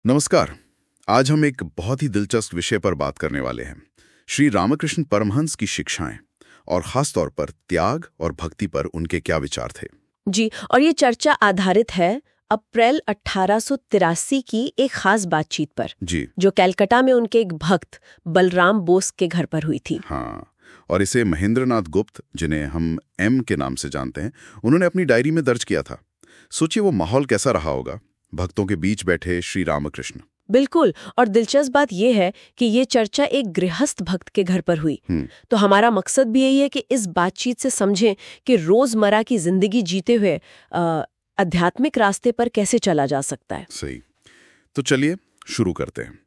नमस्कार। आज हम एक बहुत ही दिलचस्प विषय पर बात करने वाले हैं। श्री रामकृष्ण परमहंस की शिक्षाएं और खास तौर पर त्याग और भक्ति पर उनके क्या विचार थे। जी, और ये चर्चा आधारित है अप्रैल 1883 की एक खास बातचीत पर, जी जो कलकत्ता में उनके एक भक्त बलराम बोस के घर पर हुई थी। हाँ, और इसे महेंद्रनाथ गुप्त, जिन्हें हम एम के नाम से जानते हैं, उन्होंने अपनी डायरी में दर्ज किया था। सोचिए वो माहौल कैसा रहा होगा। भक्तों के बीच बैठे श्री रामकृष्ण। बिल्कुल, और दिलचस्प बात यह है कि ये चर्चा एक गृहस्थ भक्त के घर पर हुई। तो हमारा मकसद भी यही है कि इस बातचीत से समझें कि रोजमर्रा की जिंदगी जीते हुए आध्यात्मिक रास्ते पर कैसे चला जा सकता है। सही। तो चलिए शुरू करते हैं।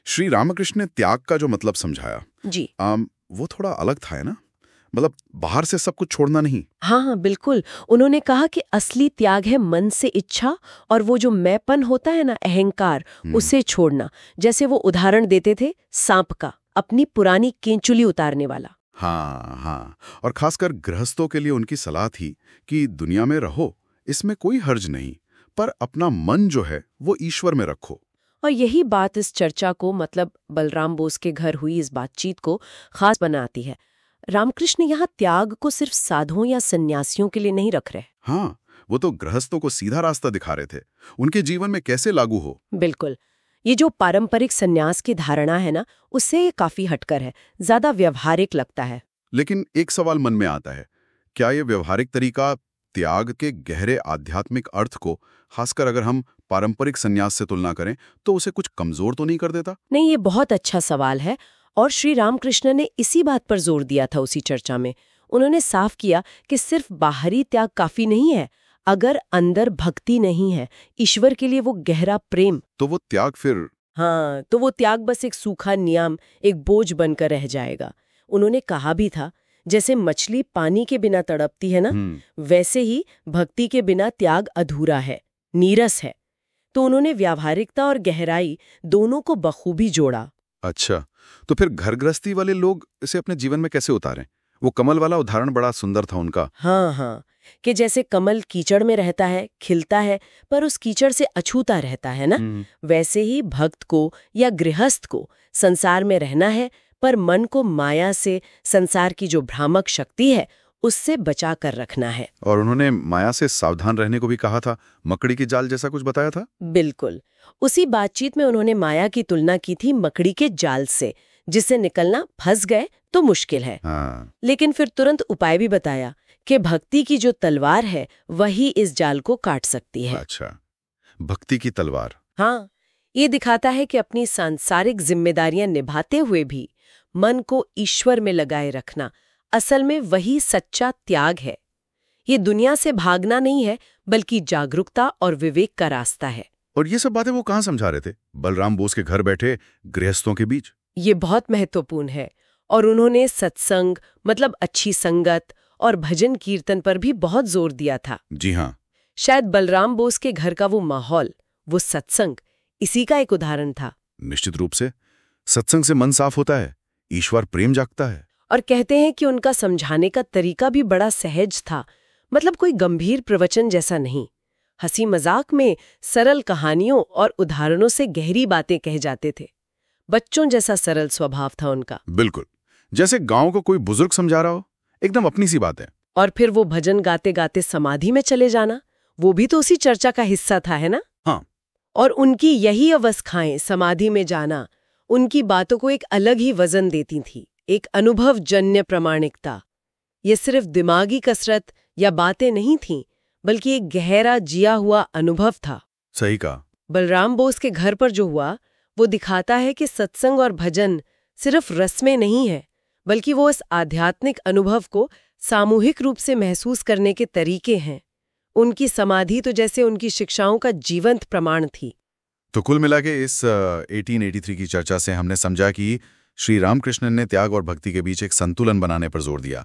श्री रामकृष्ण ने त्याग का जो मतलब समझाया, जी वो थोड़ा अलग था, है ना? मतलब बाहर से सब कुछ छोड़ना नहीं। हाँ, बिल्कुल। उन्होंने कहा कि असली त्याग है मन से इच्छा और वो जो मैंपन होता है ना, अहंकार, उसे छोड़ना। जैसे वो उदाहरण देते थे सांप का, अपनी पुरानी केंचुली उतारने वाला। हाँ हाँ, और खासकर गृहस्थों के लिए उनकी सलाह थी कि दुनिया में रहो, इसमें कोई हर्ज नहीं, पर अपना मन जो है वो ईश्वर में रखो। और यही बात इस चर्चा को, मतलब बलराम बोस के घर हुई इस बातचीत को खास बनाती है। रामकृष्ण यहाँ त्याग को सिर्फ साधुओं या सन्यासियों के लिए नहीं रख रहे। हाँ, वो तो गृहस्थों को सीधा रास्ता दिखा रहे थे, उनके जीवन में कैसे लागू हो। बिल्कुल। ये जो पारंपरिक सन्यास की धारणा है ना, उससे ये काफी हटकर है, ज्यादा व्यवहारिक लगता है। लेकिन एक सवाल मन में आता है, क्या ये व्यवहारिक तरीका त्याग के गहरे आध्यात्मिक अर्थ को, खासकर अगर हम पारंपरिक संन्यास से तुलना करें, तो उसे कुछ कमजोर तो नहीं कर देता? नहीं, ये बहुत अच्छा सवाल है, और श्री रामकृष्ण ने इसी बात पर जोर दिया था उसी चर्चा में। उन्होंने साफ किया कि सिर्फ बाहरी त्याग काफी नहीं है, अगर अंदर भक्ति नहीं है, ईश्वर के लिए वो गहरा प्रेम, तो वो त्याग फिर। हाँ, तो वो त्याग बस एक सूखा नियम, एक बोझ बनकर रह जाएगा। उन्होंने कहा भी था, जैसे मछली पानी के बिना तड़पती है ना, वैसे ही भक्ति के बिना त्याग अधूरा है, नीरस है। तो उन्होंने व्यावहारिकता और गहराई दोनों को बखूबी जोड़ा। अच्छा, तो फिर घर गृहस्थी वाले लोग इसे अपने जीवन में कैसे उतारें? वो कमल वाला उदाहरण बड़ा सुंदर था उनका। हाँ, कि जैसे कमल कीचड़ में रहता है, खिलता है, पर उस कीचड़ से अछूता रहता है ना, वैसे ही भक्त को या गृहस्थ को संसार में रहना है, पर मन को माया से, संसार की जो भ्रामक शक्ति है, उससे बचा कर रखना है। और उन्होंने माया से सावधान रहने को भी कहा था, मकड़ी की जाल जैसा कुछ बताया था। बिल्कुल। उसी बातचीत में उन्होंने माया की तुलना की थी मकड़ी के जाल से, जिससे निकलना फंस गए तो मुश्किल है। लेकिन फिर तुरंत उपाय भी बताया कि भक्ति की जो तलवार है वही इस जाल को काट सकती है। अच्छा, भक्ति की तलवार। हाँ, ये दिखाता है कि अपनी सांसारिक जिम्मेदारियां निभाते हुए भी मन को ईश्वर में लगाए रखना असल में वही सच्चा त्याग है। ये दुनिया से भागना नहीं है, बल्कि जागरूकता और विवेक का रास्ता है। और ये सब बातें वो कहाँ समझा रहे थे? बलराम बोस के घर बैठे गृहस्थों के बीच। ये बहुत महत्वपूर्ण है, और उन्होंने सत्संग, मतलब अच्छी संगत और भजन कीर्तन पर भी बहुत जोर दिया था। जी हाँ। शायद बलराम बोस के घर का वो माहौल, वो सत्संग, इसी का एक उदाहरण था। निश्चित रूप से। सत्संग से मन साफ होता है, ईश्वर प्रेम जागता है। और कहते हैं कि उनका समझाने का तरीका भी बड़ा सहज था, मतलब कोई गंभीर प्रवचन जैसा नहीं। हंसी मजाक में सरल कहानियों और उदाहरणों से गहरी बातें कह जाते थे। बच्चों जैसा सरल स्वभाव था उनका। बिल्कुल, जैसे गांव को कोई बुजुर्ग समझा रहा हो, एकदम अपनी सी बात है। और फिर वो भजन गाते गाते समाधि में चले जाना, वो भी तो उसी चर्चा का हिस्सा था, है ना? हाँ। और उनकी यही अवस्थाएं, समाधि में जाना, उनकी बातों को एक अलग ही वजन देती थी, एक अनुभवजन्य प्रामाणिकता। ये सिर्फ दिमागी कसरत या बातें नहीं थीं, बल्कि एक गहरा जिया हुआ अनुभव था। सही कहा। बलराम बोस के घर पर जो हुआ, वो दिखाता है कि सत्संग और भजन सिर्फ रस्में नहीं है, बल्कि वो इस आध्यात्मिक अनुभव को सामूहिक रूप से महसूस करने के तरीके हैं। उनकी समाधि तो जैसे उनकी शिक्षाओं का जीवंत प्रमाण थी। तो कुल मिला के इस 1883 की चर्चा से हमने समझा कि श्री रामकृष्ण ने त्याग और भक्ति के बीच एक संतुलन बनाने पर जोर दिया।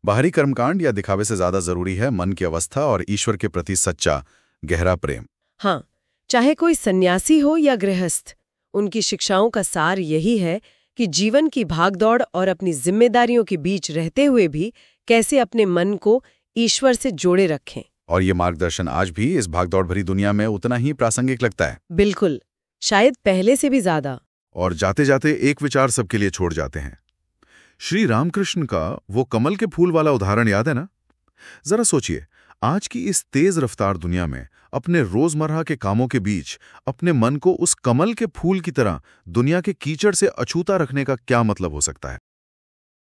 बाहरी कर्मकांड या दिखावे से ज्यादा जरूरी है मन की अवस्था और ईश्वर के प्रति सच्चा गहरा प्रेम। हाँ, चाहे कोई सन्यासी हो या गृहस्थ, उनकी शिक्षाओं का सार यही है कि जीवन की भागदौड़ और अपनी जिम्मेदारियों के बीच रहते हुए भी कैसे अपने मन को ईश्वर से जोड़े रखें। और ये मार्गदर्शन आज भी इस भागदौड़ भरी दुनिया में उतना ही प्रासंगिक लगता है। बिल्कुल। शायद पहले से भी ज्यादा। और जाते जाते एक विचार सबके लिए छोड़ जाते हैं। श्री रामकृष्ण का वो कमल के फूल वाला उदाहरण याद है ना? जरा सोचिए, आज की इस तेज रफ्तार दुनिया में अपने रोजमर्रा के कामों के बीच अपने मन को उस कमल के फूल की तरह दुनिया के कीचड़ से अछूता रखने का क्या मतलब हो सकता है?